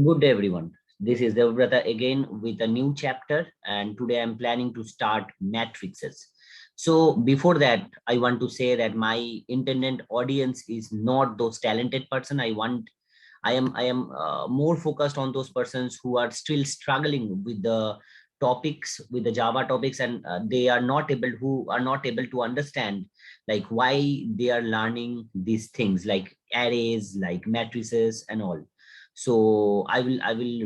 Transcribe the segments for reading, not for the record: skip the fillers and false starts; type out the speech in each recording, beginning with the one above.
Good day, everyone. This is Debabrata again with a new chapter, and today I'm planning to start matrices. So before that, I want to say that my intended audience is not those talented person. I am more focused on those persons who are still struggling with the topics, with the Java topics, and they are not able who are not able to understand like why they are learning these things like arrays, like matrices, and all. So I will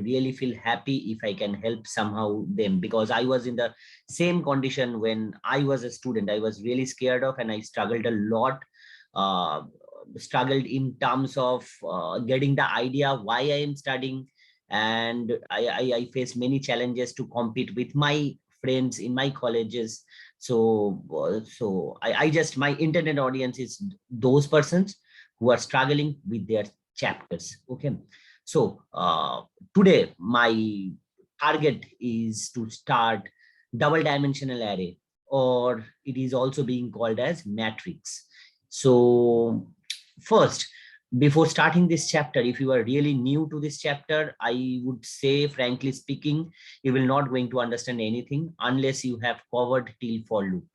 really feel happy if I can help somehow them, because I was in the same condition when I was a student. I was really scared of, and I struggled a lot, uh, struggled in terms of getting the idea why I am studying. And I faced many challenges to compete with my friends in my colleges. So I just, my intended audience is those persons who are struggling with their chapters. Okay. So today my target is to start double dimensional array, or it is also being called as matrix. So first, before starting this chapter, if you are really new to this chapter, I would say, frankly speaking, you will not going to understand anything unless you have covered till for loop.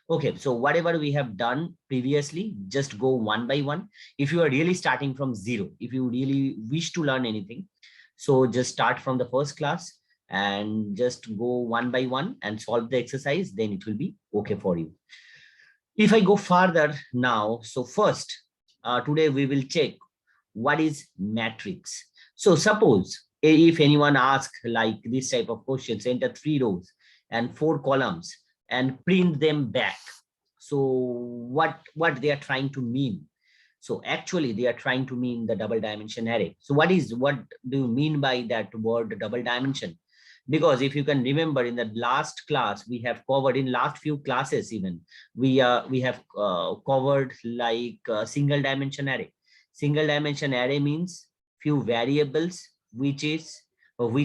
Okay, so whatever we have done previously, just go one by one. If you are really starting from zero, if you really wish to learn anything, so just start from the first class and just go one by one and solve the exercise, then it will be okay for you. If I go further now, so first, today we will check what is matrix. So suppose if anyone asks like this type of questions, enter 3 rows and 4 columns and print them back. So what they are trying to mean? So actually they are trying to mean the double dimension array. So what do you mean by that word double dimension? Because if you can remember, in the last class we have covered, in last few classes even, we have covered like single dimension array. Single dimension array means few variables which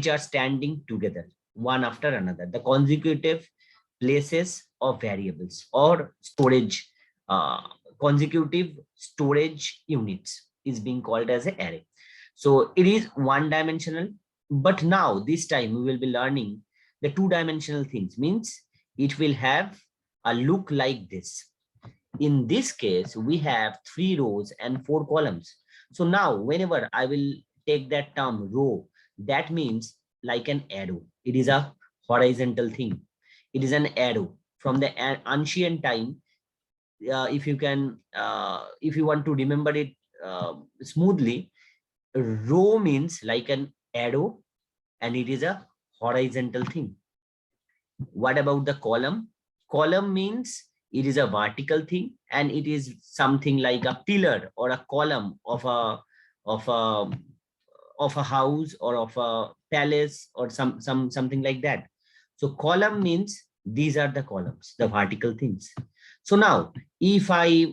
are standing together one after another, the consecutive places of variables or storage, uh, consecutive storage units is being called as an array. So it is one dimensional, but now this time we will be learning the two-dimensional things. Means it will have a look like this. In this case, we have 3 rows and 4 columns. So now whenever I will take that term row, that means like an arrow. It is a horizontal thing. It is an arrow. From the ancient time, if you want to remember it smoothly, row means like an arrow, and it is a horizontal thing. What about the column? Column means it is a vertical thing, and it is something like a pillar or a column of a of a house or of a palace or something like that. So column means these are the columns, the vertical things. So now if I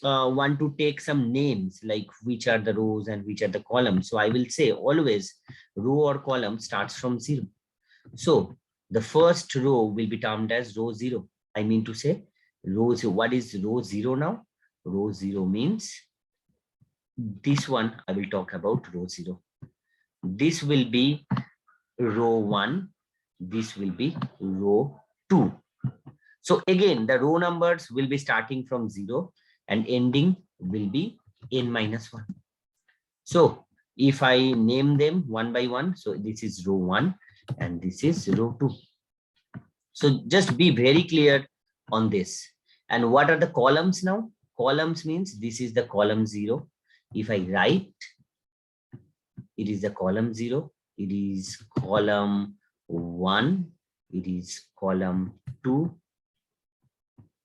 want to take some names like which are the rows and which are the columns, so I will say always row or column starts from 0. So the first row will be termed as row 0. I mean to say row 0. What is row 0 now? Row 0 means this one. I will talk about row 0. This will be row 1. This will be row 2. So again, the row numbers will be starting from 0 and ending will be n minus 1. So if I name them one by one, so this is row 1 and this is row 2. So just be very clear on this. And what are the columns now? Columns means this is the column 0. If I write, it is the column 0. It is column 1. It is column 2.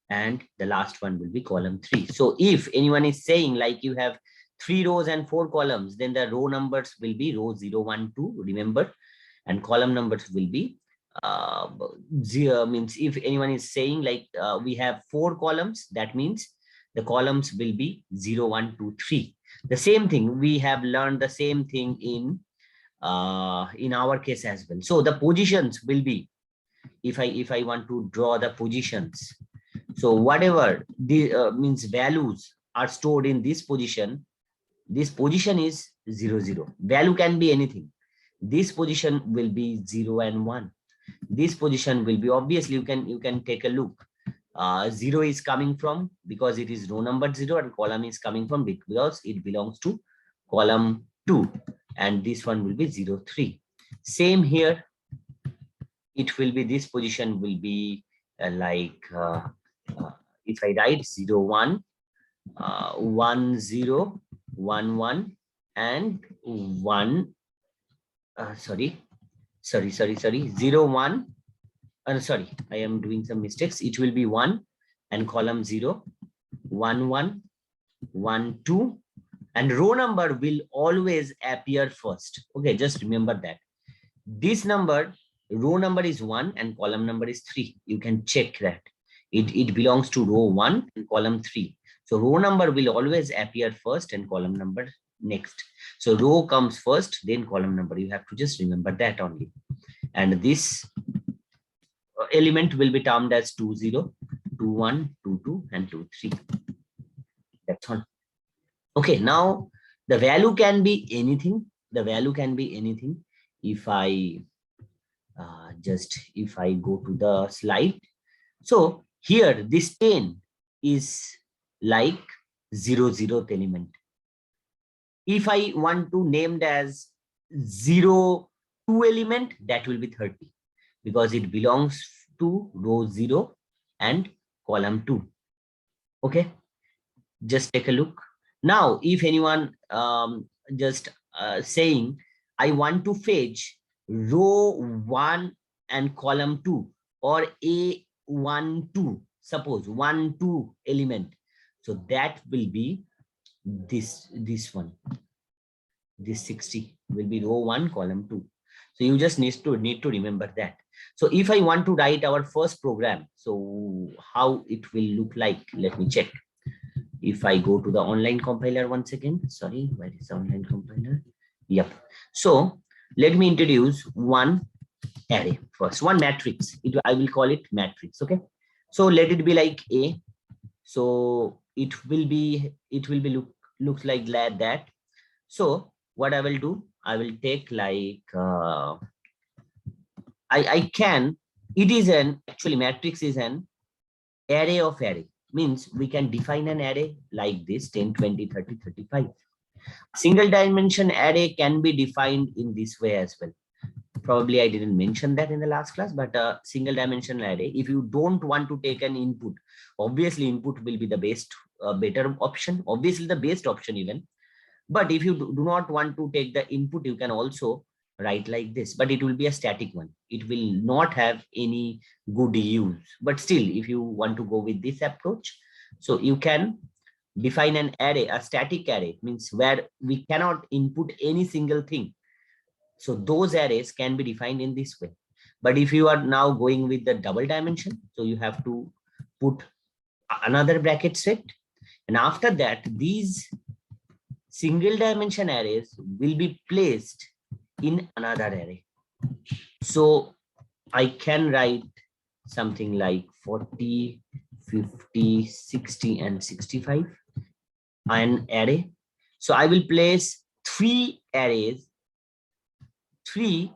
And the last one will be column 3. So if anyone is saying like you have 3 rows and 4 columns, then the row numbers will be row 0, 1, 2, remember, and column numbers will be 0. Means if anyone is saying like we have 4 columns, that means the columns will be 0, 1, 2, 3. The same thing, we have learned the same thing in our case as well. So the positions will be, if I want to draw the positions, so whatever the means values are stored in this position is 0, 0. Value can be anything. This position will be 0 and 1. This position will be, obviously you can take a look. 0 is coming from, because it is row number 0, and column is coming from because it belongs to column 2, and this one will be 0, 3. Same here, it will be, this position will be if I write 0, 1, 1, 0, 1, 1, and 1, sorry, 0, 1, sorry, I am doing some mistakes. It will be 1 and column 0, 1, 1, 1, 2, and row number will always appear first. Okay, just remember that. This number, row number is 1 and column number is 3. You can check that. It belongs to row 1 and column 3. So row number will always appear first and column number next. So row comes first, then column number. You have to just remember that only. And this element will be termed as 2, 0, 2, 1, 2, 2, and 2, 3. That's all. Okay, now the value can be anything. The value can be anything. If I if I go to the slide, so here this 10 is like 0th element. If I want to name it as 0, 2 element, that will be 30, because it belongs to row 0 and column 2. Okay, just take a look. Now, if anyone saying, I want to fetch row 1 and column 2, or A1, 2, suppose 1, 2 element. So that will be this one. This 60 will be row 1, column 2. So you just need to remember that. So if I want to write our first program, so how it will look like, let me check. If I go to the online compiler once again, sorry, where is the online compiler? Yep. So let me introduce one array first, one matrix. I will call it matrix. Okay. So let it be like A. So it will be looks like that. So what I will do, I will take like actually matrix is an array of array. Means we can define an array like this, 10, 20, 30, 35. Single dimension array can be defined in this way as well. Probably I didn't mention that in the last class, but a single dimension array, if you don't want to take an input, obviously input will be the better option, obviously the best option even. But if you do not want to take the input, you can also write like this, but it will be a static one. It will not have any good use. But still, if you want to go with this approach, so you can define an array, a static array, means where we cannot input any single thing. So those arrays can be defined in this way. But if you are now going with the double dimension, so you have to put another bracket set. And after that, these single dimension arrays will be placed in another array. So I can write something like 40, 50, 60, and 65, an array. So I will place 3 arrays, 3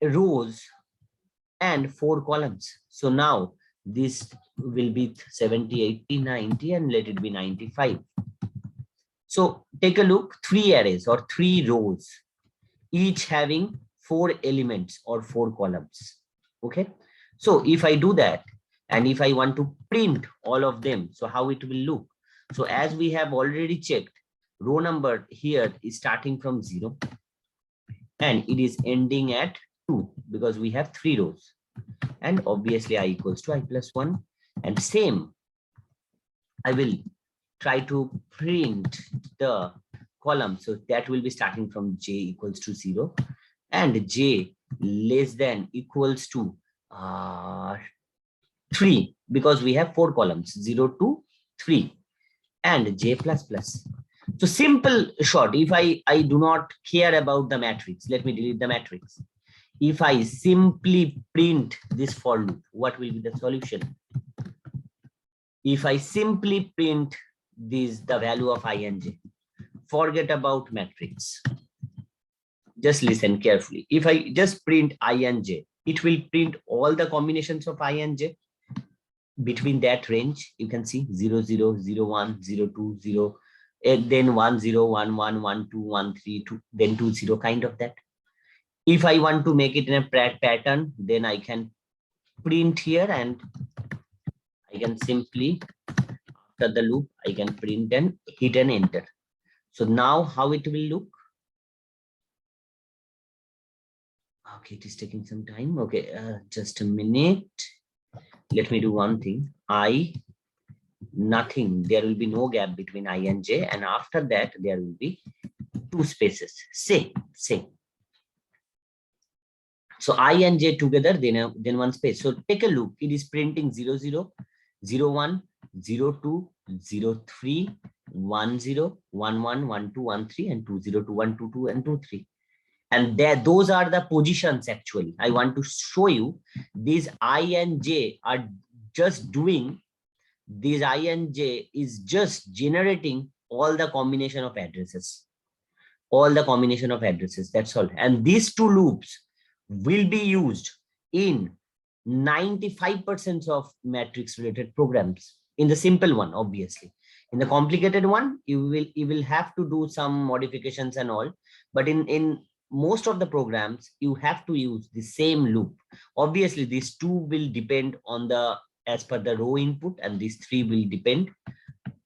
rows, and 4 columns. So now this will be 70, 80, 90, and let it be 95. So take a look, 3 arrays or 3 rows, each having 4 elements or 4 columns. Okay. So if I do that, and if I want to print all of them, so how it will look? So as we have already checked, row number here is starting from 0 and it is ending at 2 because we have 3 rows. And obviously I equals to I plus 1. And same, I will try to print the column. So that will be starting from j equals to 0 and j less than equals to 3 because we have 4 columns, 0 to 3, and j plus plus. So simple short, if I do not care about the matrix, let me delete the matrix. If I simply print this for loop, what will be the solution? If I simply print this, the value of I and j, forget about matrix. Just listen carefully. If I just print I and j, it will print all the combinations of I and j. Between that range, you can see 0, 0, 0, 1, 0, 2, 0, and then 1, 0, 1, 1, 1, 2, 1, 3, 2, then 2, 0, kind of that. If I want to make it in a pattern, then I can print here and I can simply, after the loop, I can print and hit and enter. So now how it will look? Okay, it is taking some time. Okay, just a minute. Let me do one thing. I, nothing. There will be no gap between I and j. And after that, there will be two spaces. Say. So I and j together, then one space. So take a look. It is printing 0, 0, 0, 1, 0, 2, 0, 3, 1, 0, 1, 1, 1, 2, 1, 3, and 2, 0, 2, 1, 2, 2, and 2, 3. And there, those are the positions actually. I want to show you these I and j are just doing, these I and j is just generating all the combination of addresses. All the combination of addresses, that's all. And these two loops will be used in 95% of matrix related programs. In the simple one, obviously. In the complicated one, you will have to do some modifications and all. But in most of the programs, you have to use the same loop. Obviously, these two will depend on the, as per the row input, and these three will depend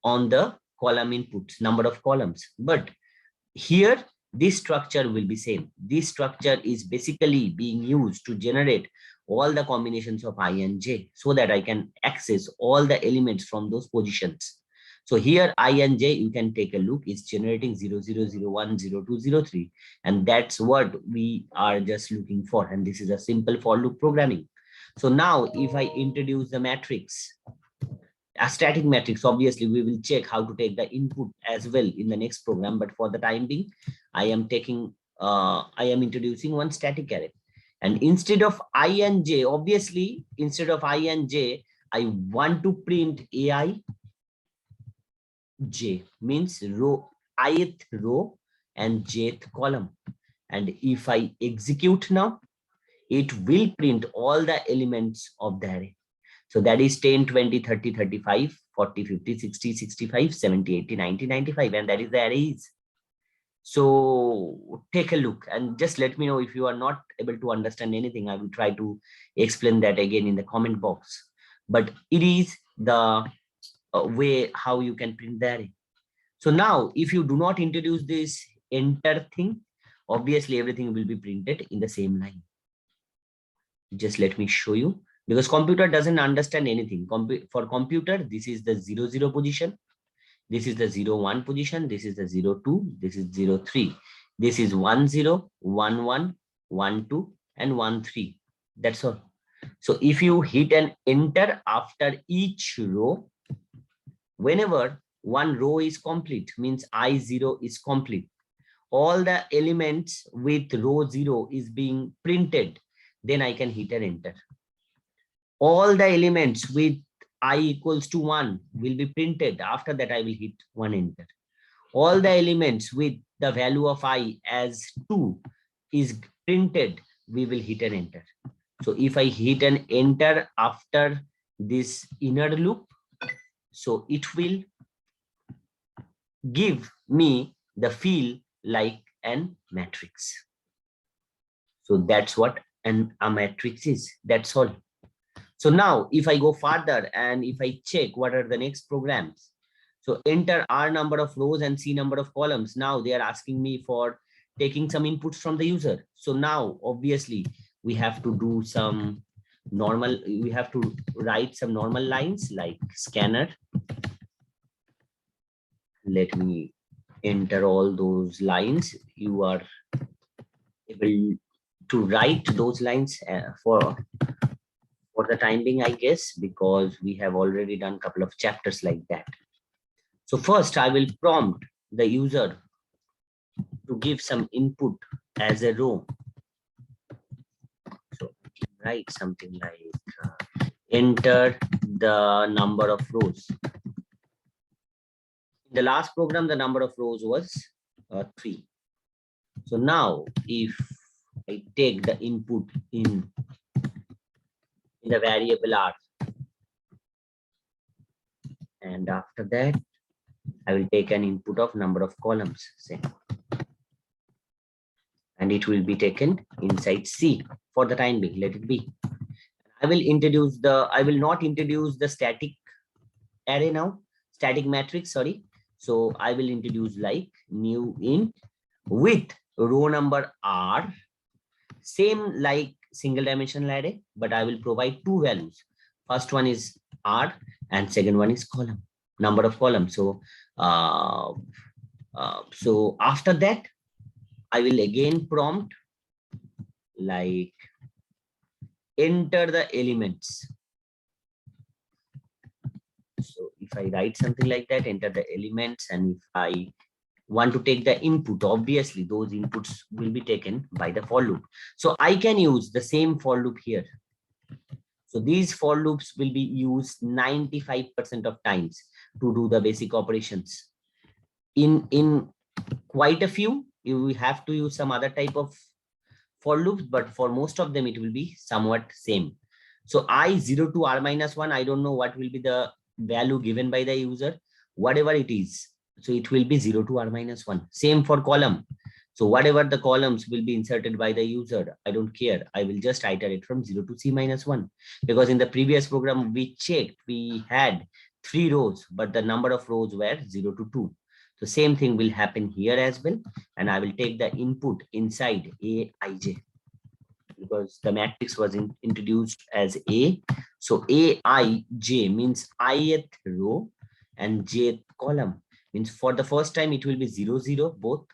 on the column inputs, number of columns. But here, this structure will be same. This structure is basically being used to generate all the combinations of I and j, so that I can access all the elements from those positions. So here I and j, you can take a look, is generating 0, 0, 0, 1, 0, 2, 0, 3. And that's what we are just looking for. And this is a simple for loop programming. So now if I introduce the matrix, a static matrix, obviously we will check how to take the input as well in the next program. But for the time being, I am introducing one static array. And instead of I and j, obviously, instead of I and j, I want to print ai j, means row, ith row and jth column. And if I execute now, it will print all the elements of the array. So that is 10, 20, 30, 35, 40, 50, 60, 65, 70, 80, 90, 95. And that is the arrays. So take a look and just let me know if you are not able to understand anything. I will try to explain that again in the comment box. But it is the way how you can print the array. So now if you do not introduce this enter thing, obviously everything will be printed in the same line. Just let me show you, because computer doesn't understand anything. For computer, this is the 0, 0 position. This is the 0, 1 position. This is the 0, 2. This is 0, 3. This is 1, 0, 1, 1, 1, 2, and 1, 3. That's all. So if you hit an enter after each row, whenever one row is complete, means I0 is complete, all the elements with row 0 is being printed, then I can hit an enter. All the elements with I equals to 1 will be printed. After that, I will hit 1 enter. All the elements with the value of I as 2 is printed, we will hit an enter. So if I hit an enter after this inner loop, so it will give me the feel like an matrix. So that's what a matrix is. That's all. So now if I go further and if I check what are the next programs, so enter R number of rows and C number of columns. Now they are asking me for taking some inputs from the user. So now obviously we have to do some normal, we have to write some normal lines like scanner. Let me enter all those lines. You are able to write those lines for the time being, I guess, because we have already done a couple of chapters like that. So first I will prompt the user to give some input as a row. So write something like enter the number of rows. In the last program, the number of rows was 3. So now if I take the input in the variable r, and after that I will take an input of number of columns, say, and it will be taken inside C for the time being. Let it be. I will not introduce the static array now, static matrix, sorry. So I will introduce like new int with row number r, same like single dimensional array, but I will provide two values. First one is r and second one is column, number of columns. So after that, I will again prompt like enter the elements. So if I write something like that, enter the elements, and if I want to take the input, obviously those inputs will be taken by the for loop. So I can use the same for loop here. So these for loops will be used 95% of times to do the basic operations. In quite a few, you will have to use some other type of for loops, but for most of them, it will be somewhat same. So I0 to r-1, I don't know what will be the value given by the user, whatever it is. So it will be 0 to r-1. Same for column. So whatever the columns will be inserted by the user, I don't care. I will just iterate from 0 to c-1. Because in the previous program, we checked, we had 3 rows, but the number of rows were 0 to 2. So same thing will happen here as well. And I will take the input inside Aij, because the matrix was introduced as A. So Aij means ith row and jth column. Means for the first time, it will be 0, 0, both.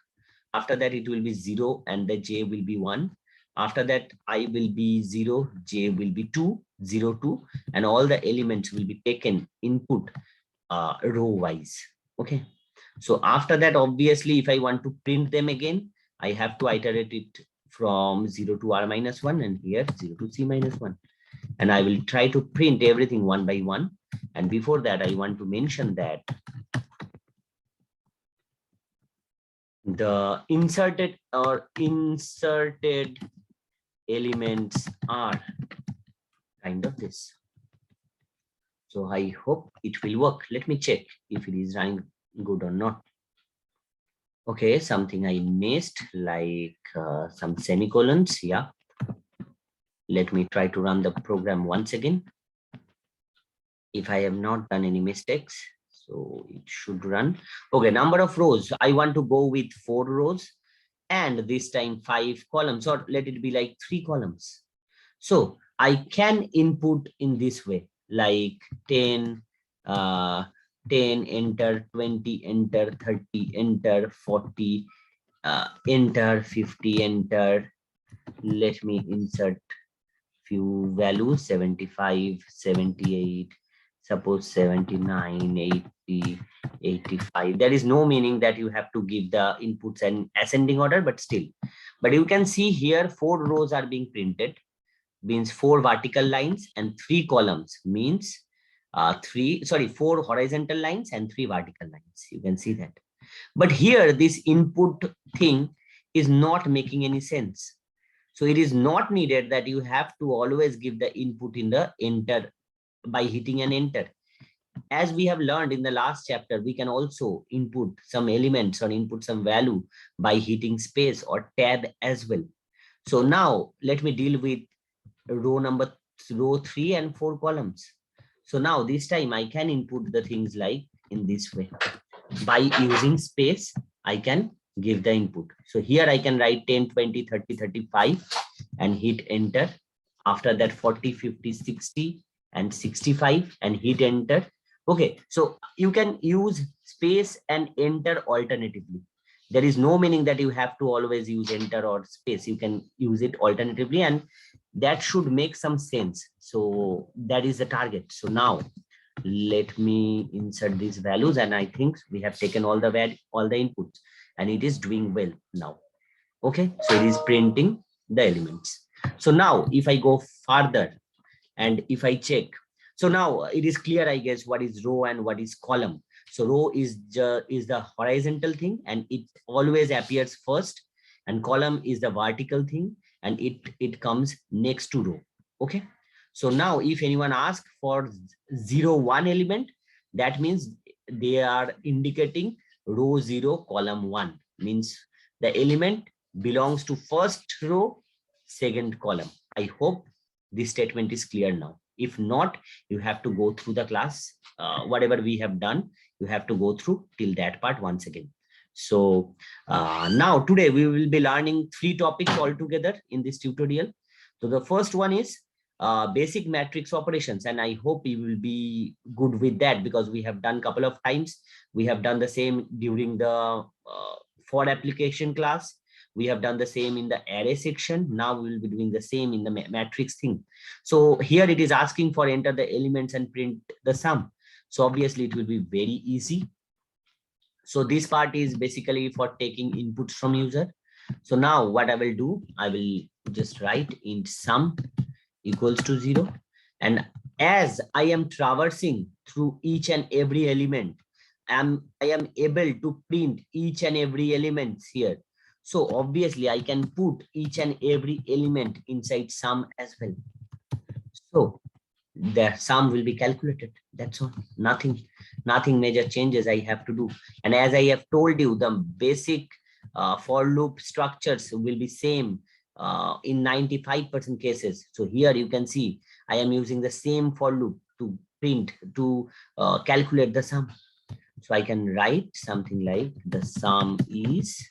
After that, it will be 0 and the j will be 1. After that, I will be 0, j will be 2, 0, 2. And all the elements will be taken input row wise. Okay. So after that, obviously, if I want to print them again, I have to iterate it from 0 to r-1 and here 0 to c-1. And I will try to print everything one by one. And before that, I want to mention that the inserted elements are kind of this. So I hope it will work. Let me check if it is running good or not. Okay, something I missed, like some semicolons. Yeah. Let me try to run the program once again. If I have not done any mistakes, so it should run. Okay, number of rows. I want to go with 4 rows and this time 5 columns, or let it be like 3 columns. So I can input in this way, like 10, 10, enter, 20, enter, 30, enter, 40, enter, 50, enter. Let me insert few values, 75, 78, suppose 79, 80, 85. There is no meaning that you have to give the inputs in ascending order, but still. But you can see here 4 rows are being printed, means 4 vertical lines and 3 columns, means 4 horizontal lines and 3 vertical lines. You can see that. But here this input thing is not making any sense. So it is not needed that you have to always give the input in the enter by hitting an enter. As we have learned in the last chapter, we can also input some elements or input some value by hitting space or tab as well. So now let me deal with row 3 and 4 columns. So now this time I can input the things like in this way. By using space, I can give the input. So here I can write 10, 20, 30, 35 and hit enter. After that 40, 50, 60 and 65 and hit enter. Okay, so you can use space and enter alternatively. There is no meaning that you have to always use enter or space. You can use it alternatively and that should make some sense. So that is the target. So now let me insert these values, and I think we have taken all the inputs and it is doing well now. Okay, so it is printing the elements. So now if I go further and if I check, so now it is clear, I guess, what is row and what is column. So row is the horizontal thing and it always appears first, and column is the vertical thing, and it comes next to row. Okay. So now if anyone asks for 0, 1 element, that means they are indicating row 0, column 1, means the element belongs to first row, second column. I hope this statement is clear now. If not, you have to go through the class. Whatever we have done, you have to go through till that part once again. So now today we will be learning 3 topics altogether in this tutorial. So the first one is basic matrix operations, and I hope you will be good with that, because we have done couple of times. We have done the same during the for application class. We have done the same in the array section. Now we will be doing the same in the matrix thing. So here it is asking for enter the elements and print the sum. So obviously it will be very easy. So this part is basically for taking inputs from user. So now what I will do, I will just write int sum equals to 0. And as I am traversing through each and every element, I am able to print each and every element here. So obviously I can put each and every element inside sum as well. So the sum will be calculated. That's all. Nothing major changes I have to do. And as I have told you, the basic for loop structures will be same in 95% cases. So here you can see I am using the same for loop to calculate the sum. So I can write something like the sum is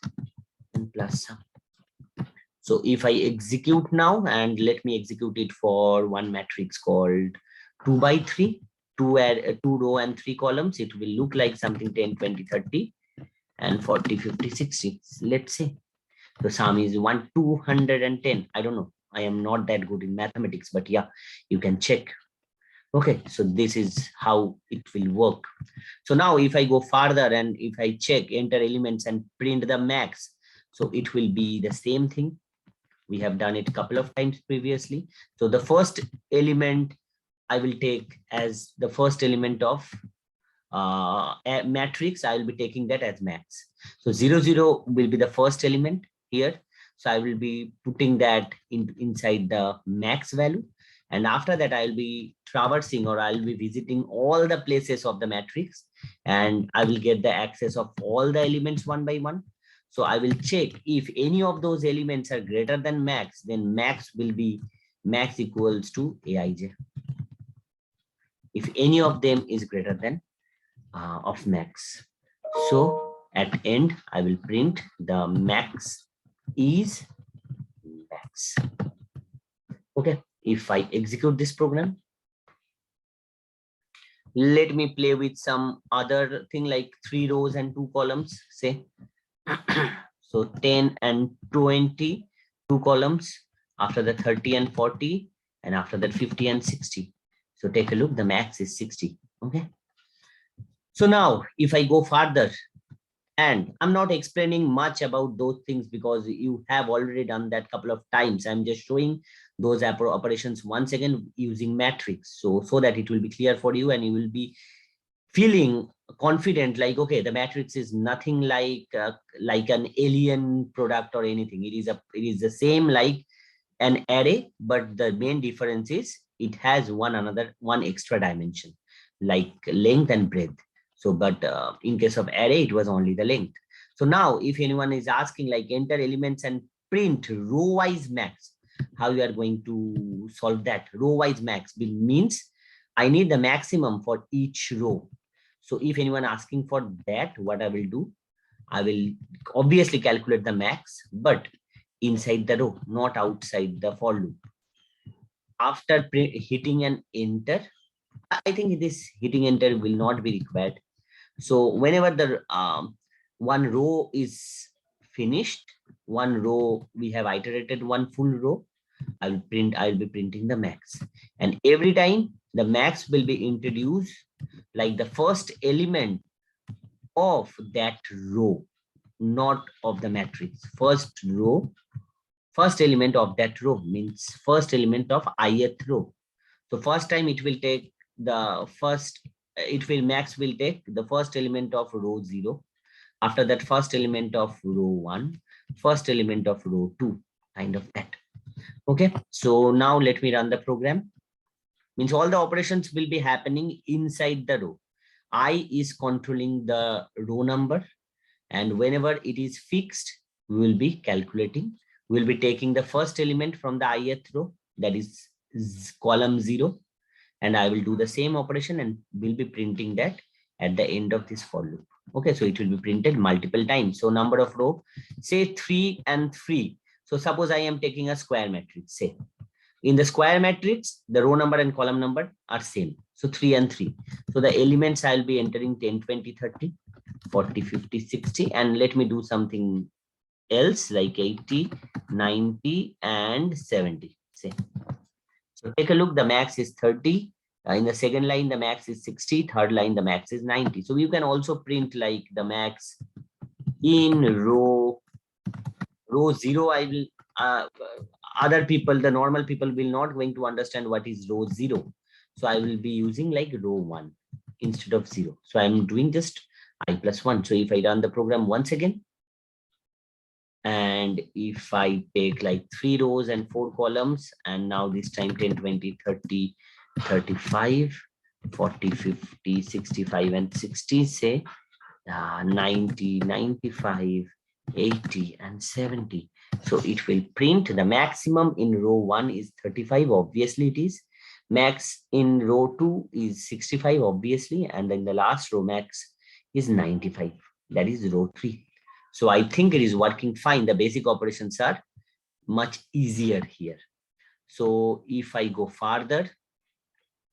and plus sum. So if I execute now, and let me execute it for one matrix called 2 by 3, 2 row and 3 columns, it will look like something 10, 20, 30 and 40, 50, 60. Let's say the sum is 210. I don't know. I am not that good in mathematics, but yeah, you can check. Okay, so this is how it will work. So now if I go further and if I check enter elements and print the max, so it will be the same thing. We have done it a couple of times previously. So the first element I will take as the first element of a matrix. I will be taking that as max. So 0, 0 will be the first element here. So I will be putting that inside the max value. And after that, I'll be traversing, or I'll be visiting all the places of the matrix, and I will get the access of all the elements one by one. So I will check if any of those elements are greater than max, then max will be max equals to Aij. If any of them is greater than of max. So at end, I will print the max is max. Okay, if I execute this program, let me play with some other thing like 3 rows and 2 columns, say. So 10 and 20, 2 columns, after that 30 and 40, and after that 50 and 60. So take a look, the max is 60. Okay. So now if I go further, and I'm not explaining much about those things because you have already done that couple of times. I'm just showing those operations once again using matrix. So that it will be clear for you and you will be feeling confident, like, okay, the matrix is nothing like an alien product or anything. It is the same like an array, but the main difference is it has one extra dimension, like length and breadth. So, but in case of array, it was only the length. So now if anyone is asking like enter elements and print row-wise max, how you are going to solve that? Row-wise max means I need the maximum for each row. So if anyone asking for that, what I will do, I will obviously calculate the max, but inside the row, not outside the for loop. After hitting an enter, I think this hitting enter will not be required. So whenever the one row is finished, one row, we have iterated one full row, I'll be printing the max. And every time the max will be introduced like the first element of that row, not of the matrix. First element of that row means first element of ith row. So first time it will take max will take the first element of row 0. After that, first element of row 1, first element of row 2, kind of that. Okay, so now let me run the program. Means all the operations will be happening inside the row. I is controlling the row number, and whenever it is fixed, we will be calculating. We will be taking the first element from the ith row, that is column 0, and I will do the same operation and will be printing that at the end of this for loop. Okay, so it will be printed multiple times. So number of row, say 3 and 3. So suppose I am taking a square matrix, say. In the square matrix, the row number and column number are same. So 3 and 3. So the elements I'll be entering 10, 20, 30, 40, 50, 60. And let me do something else like 80, 90, and 70. Say. So take a look, the max is 30. In the second line, the max is 60. Third line, the max is 90. So you can also print like the max in row 0. I will other people, the normal people will not going to understand what is row 0. So I will be using like row 1 instead of 0. So I'm doing just I plus 1. So if I run the program once again, and if I take like 3 rows and 4 columns, and now this time 10, 20, 30, 35, 40, 50, 65, and 60, say 90, 95, 80, and 70. So it will print the maximum in row 1 is 35, obviously it is. Max in row 2 is 65, obviously. And then the last row max is 95. That is row 3. So I think it is working fine. The basic operations are much easier here. So if I go further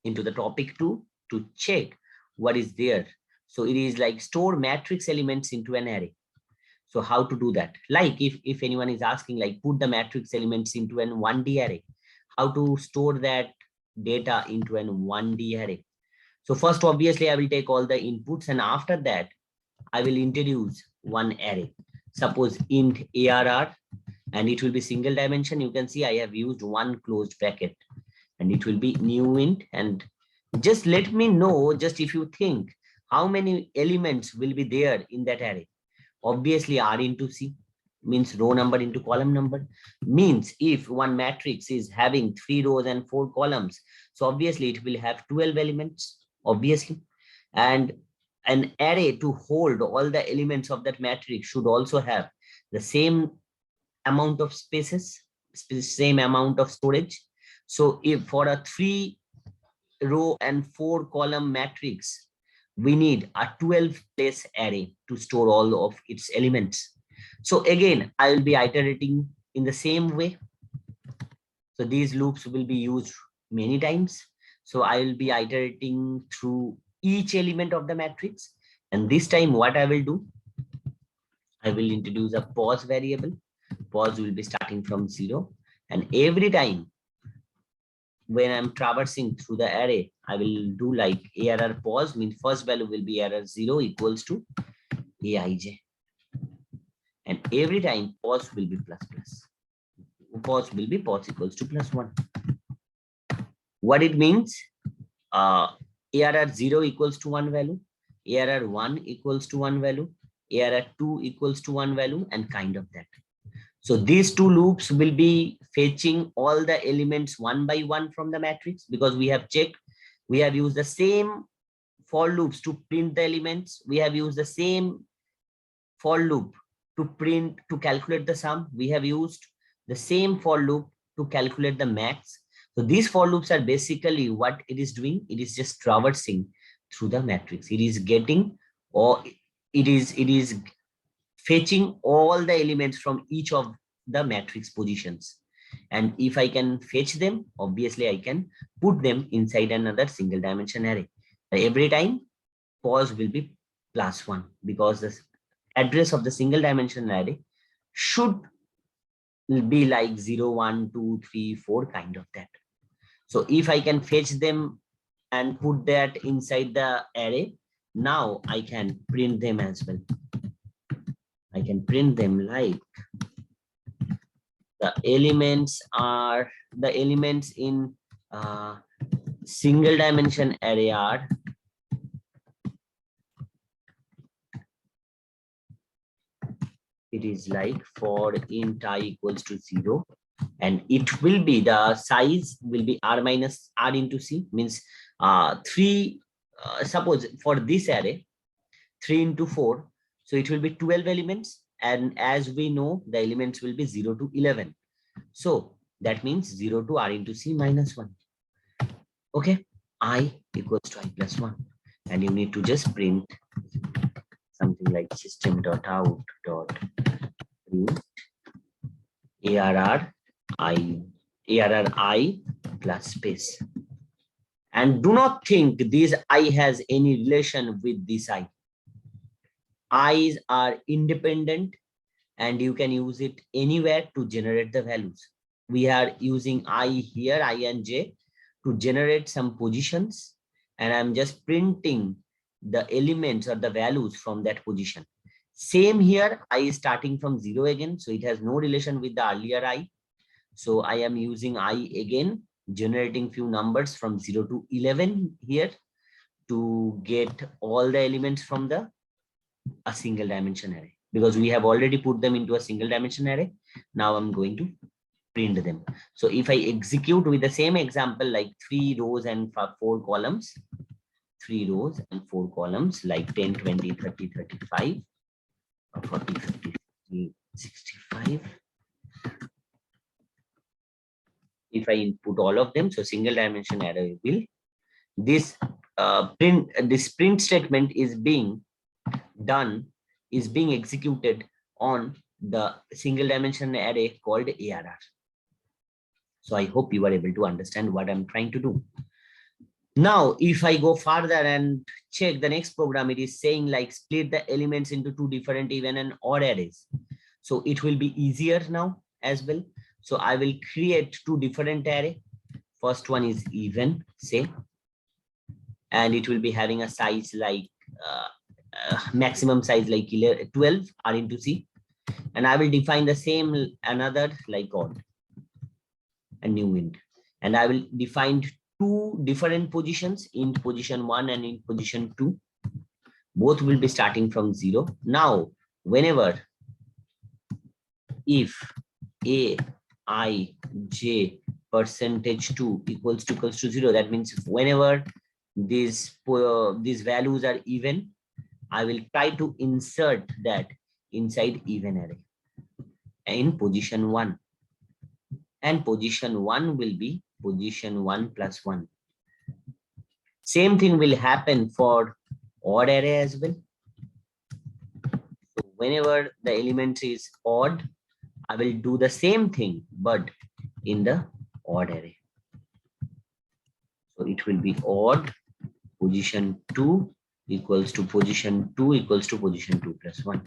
into the topic 2 to check what is there. So it is like store matrix elements into an array. So how to do that? Like if anyone is asking, like put the matrix elements into an 1D array, how to store that data into an 1D array? So first, obviously, I will take all the inputs, and after that, I will introduce one array. Suppose int ARR, and it will be single dimension. You can see I have used one closed bracket, and it will be new int. And just let me know, just if you think, how many elements will be there in that array. Obviously, R into C means row number into column number. Means if one matrix is having 3 rows and 4 columns, so obviously it will have 12 elements, obviously. And an array to hold all the elements of that matrix should also have the same amount of spaces, same amount of storage. So if for a 3 row and 4 column matrix, we need a 12 place array to store all of its elements. So again, I will be iterating in the same way. So these loops will be used many times. So I will be iterating through each element of the matrix. And this time what I will do, I will introduce a pause variable. Pause will be starting from 0. And every time when I'm traversing through the array, I will do like ARR pause, means first value will be ARR 0 equals to AIJ. And every time pause will be plus plus. Pause will be pause equals to plus 1. What it means? ARR 0 equals to 1 value, ARR 1 equals to 1 value, ARR 2 equals to 1 value, and kind of that. So these two loops will be fetching all the elements one by one from the matrix, because we have checked, we have used the same for loops to print the elements. We have used the same for loop to calculate the sum. We have used the same for loop to calculate the max. So these for loops are basically what it is doing. It is just traversing through the matrix. It is getting, or it is fetching all the elements from each of the matrix positions. And if I can fetch them, obviously I can put them inside another single dimension array. Every time pause will be plus 1, because the address of the single dimension array should be like 0, 1, 2, 3, 4, kind of that. So if I can fetch them and put that inside the array, now I can print them as well. I can print them like the elements in single dimension array are it is like for int I equals to 0, and it will be, the size will be r minus r into c, means 3, suppose for this array 3 into 4, so it will be 12 elements, and as we know the elements will be 0 to 11, so that means 0 to r into c minus 1. Okay, I equals to I plus 1, and you need to just print something like system.out.print arr I plus space. And do not think this I has any relation with this I. I's are independent and you can use it anywhere to generate the values. We are using I here, I and j, to generate some positions, and I'm just printing the elements or the values from that position. Same here, I is starting from 0 again, so it has no relation with the earlier I. So I am using I again, generating few numbers from 0 to 11 here to get all the elements from a single dimension array, because we have already put them into a single dimension array. Now I'm going to print them. So if I execute with the same example, like 3 rows and 4 columns, 3 rows and 4 columns, like 10, 20, 30, 35, 40, 50, 65. If I input all of them, so single dimension array will, this print statement is being done, is being executed on the single dimension array called ARR. So I hope you are able to understand what I'm trying to do. Now, if I go further and check the next program, it is saying like split the elements into 2 different even and odd arrays. So it will be easier now as well. So I will create 2 different array. First one is even, say, and it will be having a size like maximum size like 12 r into c, and I will define the same another like odd and new int, and I will define 2 different positions, in position 1 and in position 2. Both will be starting from 0. Now whenever if a I j %2 equals to 0, that means whenever these values are even, I will try to insert that inside even array in position 1, and position 1 will be position 1 plus 1. Same thing will happen for odd array as well. So whenever the element is odd, I will do the same thing, but in the odd array. So it will be odd position 2 equals to position 2 equals to position 2 plus 1.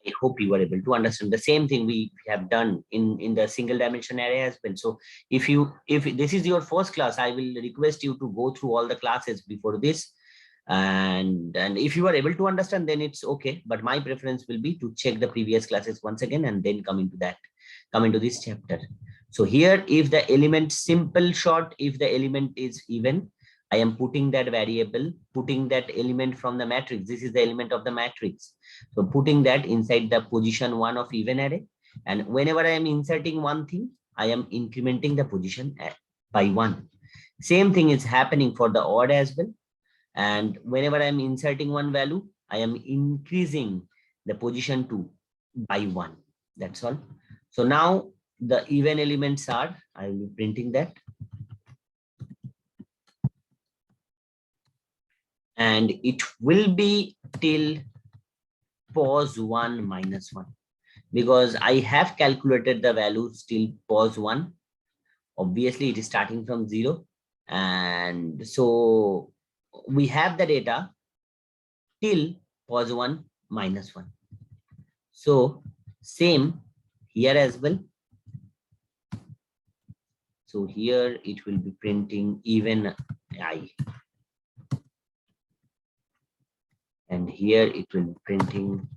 I hope you are able to understand. The same thing we have done in the single dimension array as well. So if this is your first class, I will request you to go through all the classes before this. And if you are able to understand, then it's okay. But my preference will be to check the previous classes once again and then come into this chapter. So here, if the element simple short, if the element is even, I am putting that variable, putting that element from the matrix. This is the element of the matrix. So putting that inside the position 1 of even array. And whenever I am inserting one thing, I am incrementing the position by 1. Same thing is happening for the odd as well. And whenever I am inserting one value, I am increasing the position 2 by 1. That's all. So now the even elements are, I will be printing that. And it will be till pos 1 minus 1, because I have calculated the values till pos 1. Obviously, it is starting from 0. And so we have the data till pos 1 minus 1. So same here as well. So here it will be printing even I. And here it will be printing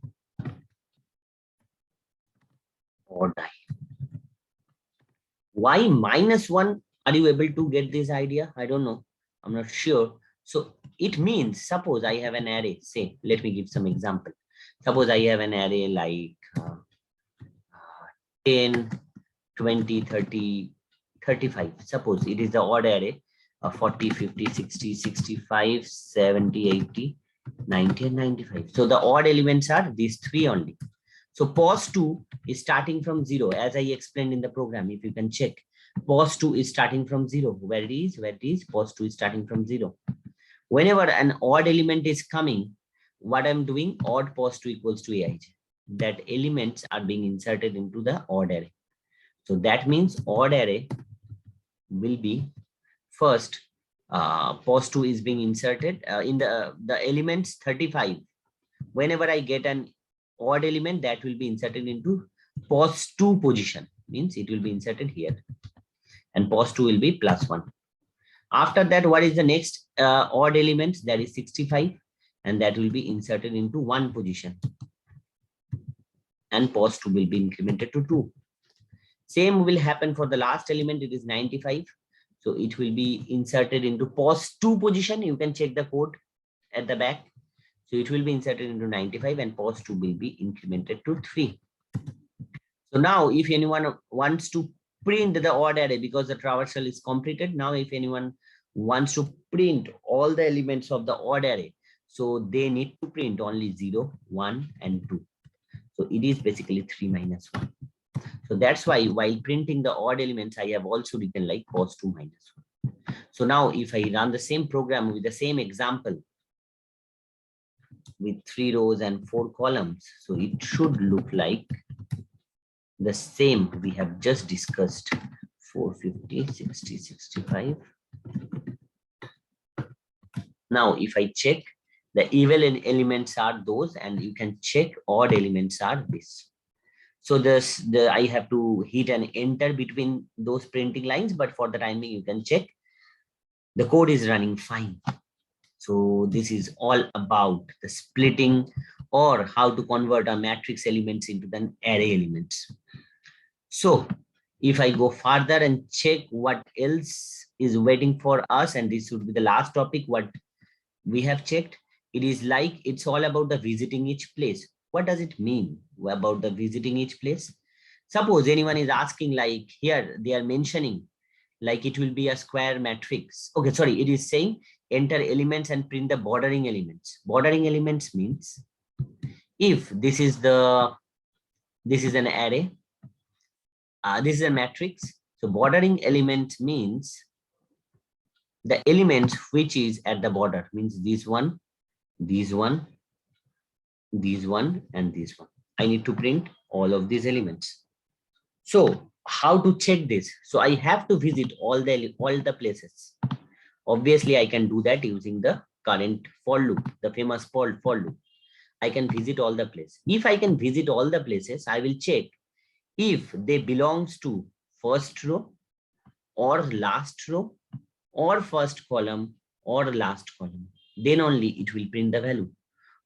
odd I. Why minus 1? Are you able to get this idea? I don't know. I'm not sure. So it means, suppose I have an array, say, let me give some example. Suppose I have an array like 10, 20, 30, 35. Suppose it is the odd array of 40, 50, 60, 65, 70, 80, 90, and 95. So the odd elements are these three only. So pos2 is starting from 0, as I explained in the program. If you can check, pos2 is starting from 0. Where it is? Pos2 is starting from 0. Whenever an odd element is coming, what I'm doing, odd pos2 equals to aij. That elements are being inserted into the odd array. So that means odd array will be first, pos2 is being inserted in the elements 35. Whenever I get an odd element, that will be inserted into pos2 position, means it will be inserted here, and pos2 will be +1. After that, what is the next odd element? That is 65, and that will be inserted into 1 position, and pos2 will be incremented to 2. Same will happen for the last element, it is 95. So it will be inserted into pos2 position. You can check the code at the back. So it will be inserted into 95, and pos2 will be incremented to 3. So now if anyone wants to print the odd array, because the traversal is completed, now if anyone wants to print all the elements of the odd array, so they need to print only 0, 1, and 2. So it is basically 3 minus 1. So that's why while printing the odd elements, I have also written like pos2 minus 1. So now if I run the same program with the same example with 3 rows and 4 columns, so it should look like the same we have just discussed: 450, 60, 65. Now if I check, the even elements are those, and you can check odd elements are this. So I have to hit an enter between those printing lines, but for the time being, you can check the code is running fine. So this is all about the splitting, or how to convert a matrix elements into the array elements. So if I go further and check what else is waiting for us, and this would be the last topic what we have checked, it is like it's all about the visiting each place. What does it mean about the visiting each place? Suppose anyone is asking, like here they are mentioning like it will be a square matrix. Okay, sorry, it is saying enter elements and print the bordering elements. Bordering elements means if this is an array, this is a matrix. So bordering element means the element which is at the border, means this one, this one, this one, and this one. I need to print all of these elements. So how to check this? So I have to visit all the places. Obviously, I can do that using the current for loop, the famous for loop. I can visit all the places. If I can visit all the places, I will check if they belongs to first row or last row or first column or last column. Then only it will print the value.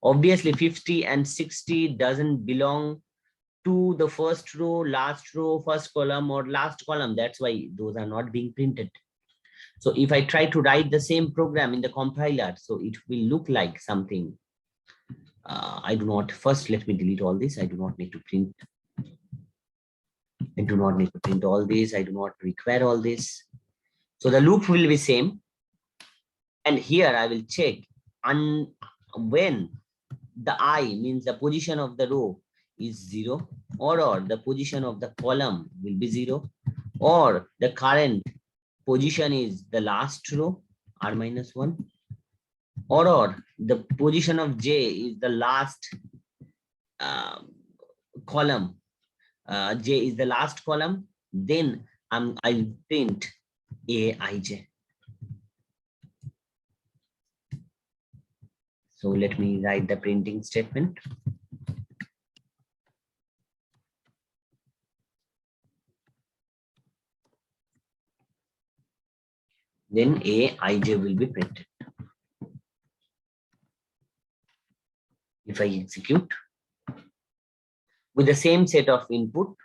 Obviously, 50 and 60 doesn't belong to the first row, last row, first column, or last column. That's why those are not being printed. So if I try to write the same program in the compiler, so it will look like something. First let me delete all this. I do not need to print. I do not need to print all this. I do not require all this. So the loop will be same. And here I will check when the I means the position of the row is 0, or the position of the column will be 0, or the current position is the last row r minus 1, or the position of j is the last column, j is the last column, then I'll print aij. So let me write the printing statement. Then aij will be printed. If I execute with the same set of input,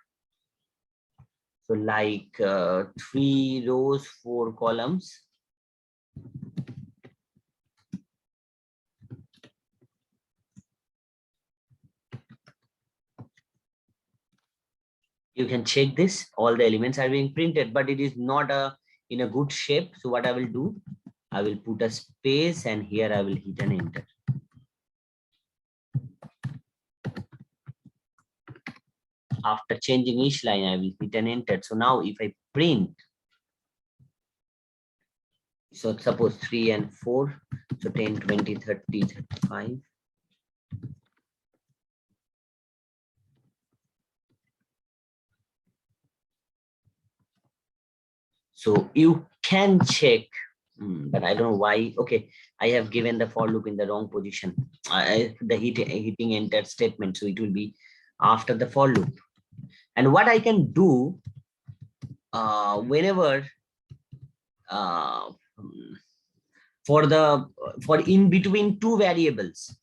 so like 3 rows, 4 columns, You can check this, all the elements are being printed, but it is not in a good shape. So what I will do, I will put a space and here I will hit an enter. After changing each line, I will hit an enter. So now if I print, so suppose 3 and 4, so 10, 20, 30, 35. So you can check, but I don't know why. Okay, I have given the for loop in the wrong position. The hitting enter statement, so it will be after the for loop. And what I can do, whenever for in between two variables,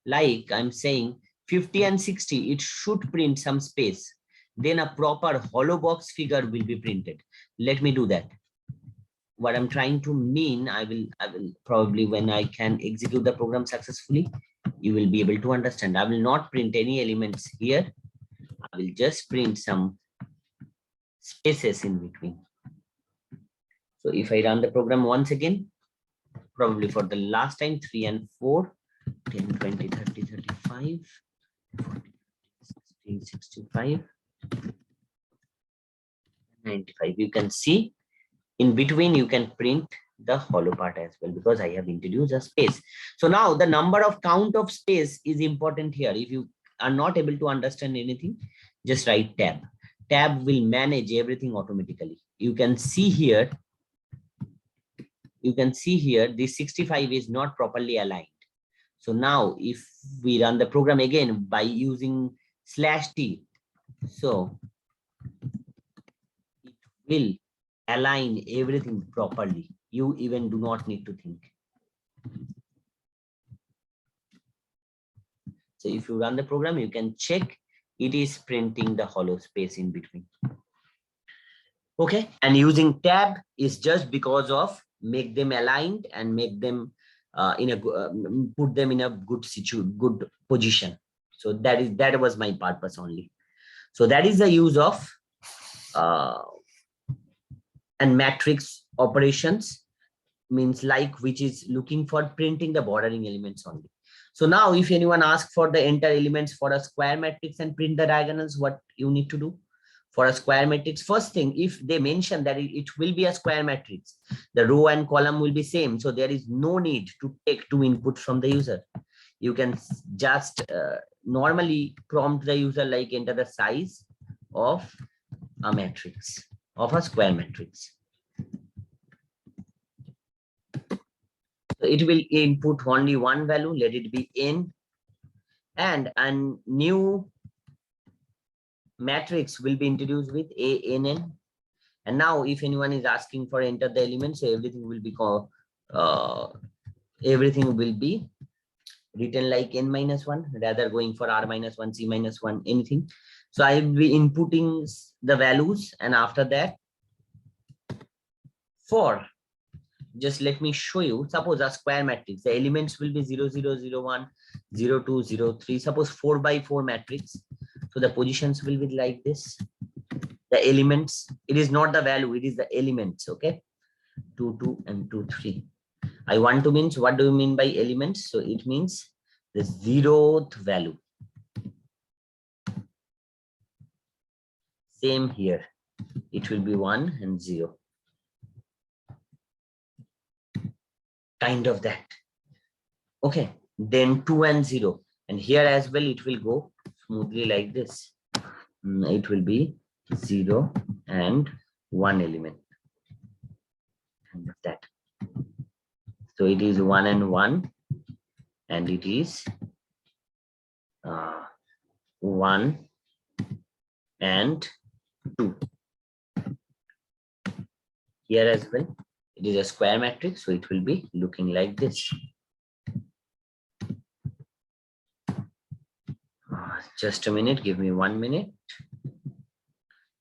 like I'm saying 50 and 60, it should print some space. Then a proper hollow box figure will be printed. Let me do that. What I'm trying to mean, I will probably, when I can execute the program successfully, you will be able to understand. I will not print any elements here. I will just print some spaces in between. So if I run the program once again, probably for the last time, 3 and 4, 10, 20, 30, 35, 40, 60, 65, 95. You can see in between you can print the hollow part as well, because I have introduced a space. So now the number of count of space is important here. If you are not able to understand anything, just write tab. Tab will manage everything automatically. You can see here, this 65 is not properly aligned. So now if we run the program again by using /t, so it will align everything properly. You even do not need to think. So if you run the program, you can check it is printing the hollow space in between. Okay, and using tab is just because of make them aligned and make them put them in a good position. So that was my purpose only. So that is the use of and matrix operations, means like which is looking for printing the bordering elements only. So now if anyone asks for the entire elements for a square matrix and print the diagonals, what you need to do for a square matrix? First thing, if they mention that it will be a square matrix, the row and column will be same. So there is no need to take two inputs from the user. You can just normally prompt the user like enter the size of a matrix, of a square matrix. So it will input only one value, let it be n, and a new matrix will be introduced with ANN. And now if anyone is asking for enter the elements, so everything will be written like n-1, rather going for r-1, c-1, anything. So I will be inputting the values, and after that, for just let me show you, suppose a square matrix, the elements will be 0, 0, 0, 1, 0, 2, 0, 3, suppose 4 by 4 matrix. So the positions will be like this. The elements, it is not the value, it is the elements. Okay, 2, 2 and 2, 3. I want to means, what do you mean by elements? So it means the 0th value. Same here, it will be 1 and 0. Kind of that. Okay, then 2 and 0. And here as well, it will go smoothly like this. It will be 0 and 1 element. Kind of that. So it is 1 and 1, and it is 1 and 2. Here as well, it is a square matrix, so it will be looking like this. Just a minute, give me 1 minute.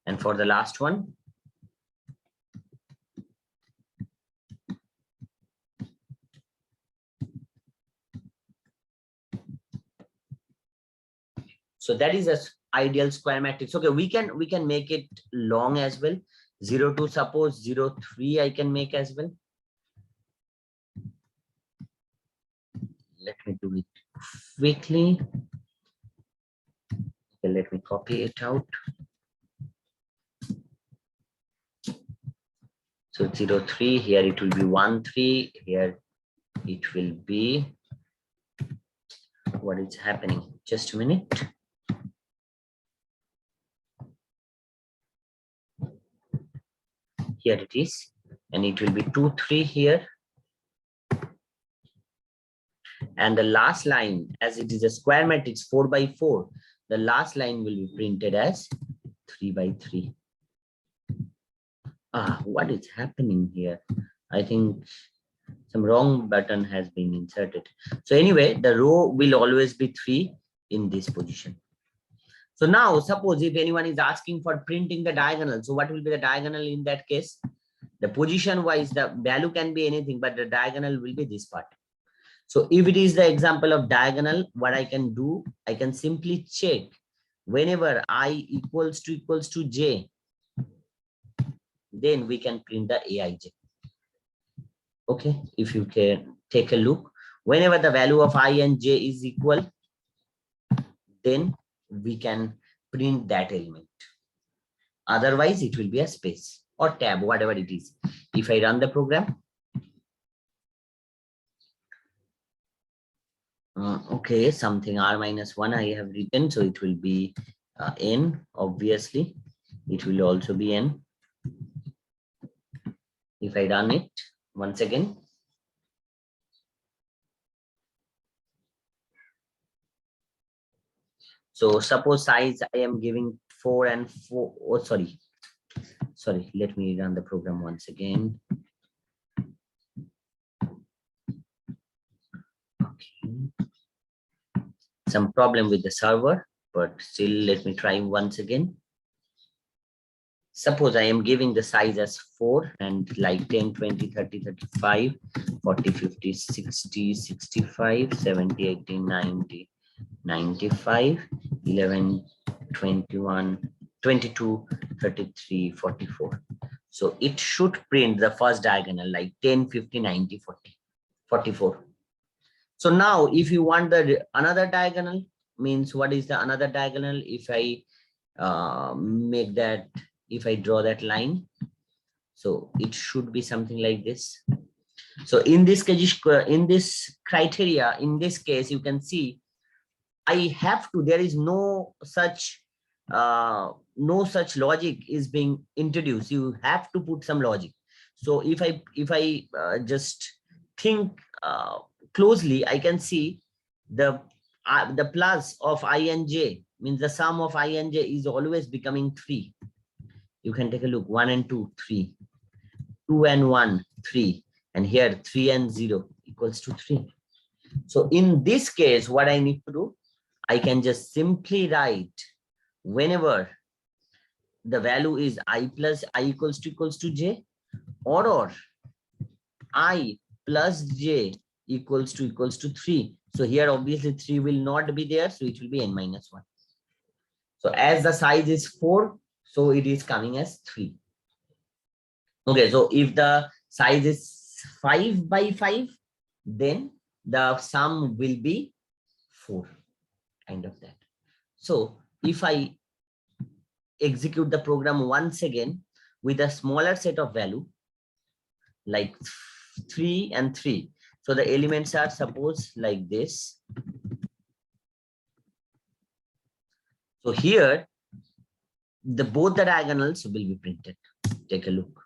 And for the last one, so that is a ideal square matrix. Okay, we can make it long as well. 0 2, suppose 0 3 I can make as well. Let me do it quickly. Okay, let me copy it out. So 0 3, here it will be 1 3, here it will be, what is happening? Just a minute. Here it is, and it will be 2 3 here. And the last line, as it is a square matrix 4 by 4, the last line will be printed as 3 by 3. What is happening here? I think some wrong button has been inserted. So anyway, the row will always be 3 in this position. So now suppose if anyone is asking for printing the diagonal, so what will be the diagonal in that case? The position wise, the value can be anything, but the diagonal will be this part. So if it is the example of diagonal, what I can do, I can simply check whenever I equals to j, then we can print the aij. Okay, if you can take a look, whenever the value of I and j is equal, then we can print that element. Otherwise, it will be a space or tab, whatever it is. If I run the program, okay, something r minus 1 I have written, so it will be n, obviously. It will also be n. If I run it once again, so suppose size I am giving 4 and 4. Oh, sorry, let me run the program once again. Okay, some problem with the server, but still let me try once again. Suppose I am giving the size as 4 and like 10, 20, 30, 35, 40, 50, 60, 65, 70, 80, 90, 95, 11, 21, 22, 33, 44. So it should print the first diagonal like 10, 50, 90, 40, 44. So now if you want the another diagonal, means what is the another diagonal? If I make that, if I draw that line, so it should be something like this. So in this case, in this criteria, in this case, you can see I have to, there is no such logic is being introduced. You have to put some logic. So if I just think closely, I can see the plus of I and j, means the sum of I and j is always becoming 3. You can take a look, 1 and 2, 3, 2 and 1, 3, and here 3 and 0 equals to 3. So in this case, what I need to do, I can just simply write whenever the value is I plus I equals to j, or I plus j equals to 3. So here obviously 3 will not be there, so it will be n minus 1. So as the size is 4, so it is coming as 3. Okay, so if the size is 5 by 5, then the sum will be 4, kind of that. So if I execute the program once again with a smaller set of value, like 3 and 3. So the elements are suppose like this. So here, both the diagonals will be printed. Take a look.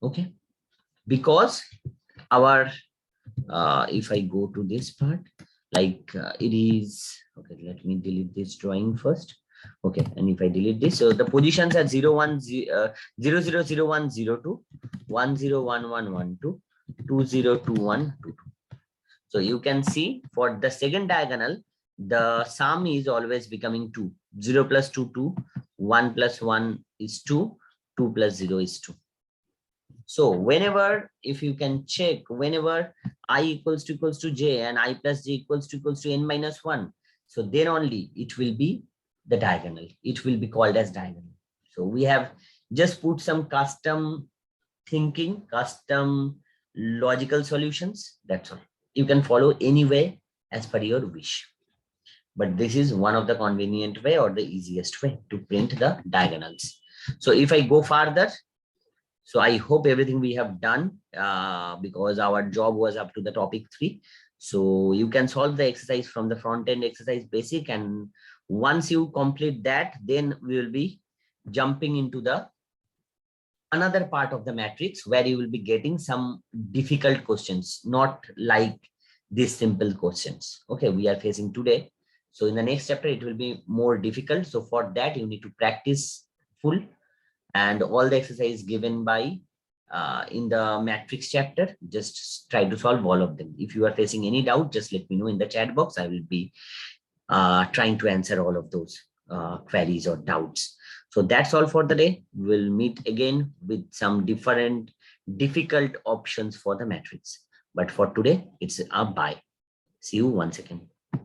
Okay, because our if I go to this part, like it is okay. Let me delete this drawing first. Okay, and if I delete this, so the positions are 0 1 0 0 0 0 1 0 2 1 0 1 1 1 2 2 0 2 1 2 2. So you can see for the second diagonal, the sum is always becoming 2. 0 plus 2 2, 1 plus 1 is 2, 2 plus 0 is 2. So whenever, if you can check, whenever I equals to j and I plus j equals to n minus 1, so then only it will be the diagonal. It will be called as diagonal. So we have just put some custom thinking, custom logical solutions. That's all. You can follow any way as per your wish. But this is one of the convenient way or the easiest way to print the diagonals. So if I go further, so I hope everything we have done because our job was up to the topic 3. So you can solve the exercise from the front end exercise basic, and once you complete that, then we will be jumping into the another part of the matrix where you will be getting some difficult questions, not like these simple questions. Okay, we are facing today. So in the next chapter, it will be more difficult. So for that, you need to practice full and all the exercise given by in the matrix chapter. Just try to solve all of them. If you are facing any doubt, just let me know in the chat box. I will be trying to answer all of those queries or doubts. So that's all for the day. We'll meet again with some different difficult options for the matrix. But for today, it's a bye. See you once again.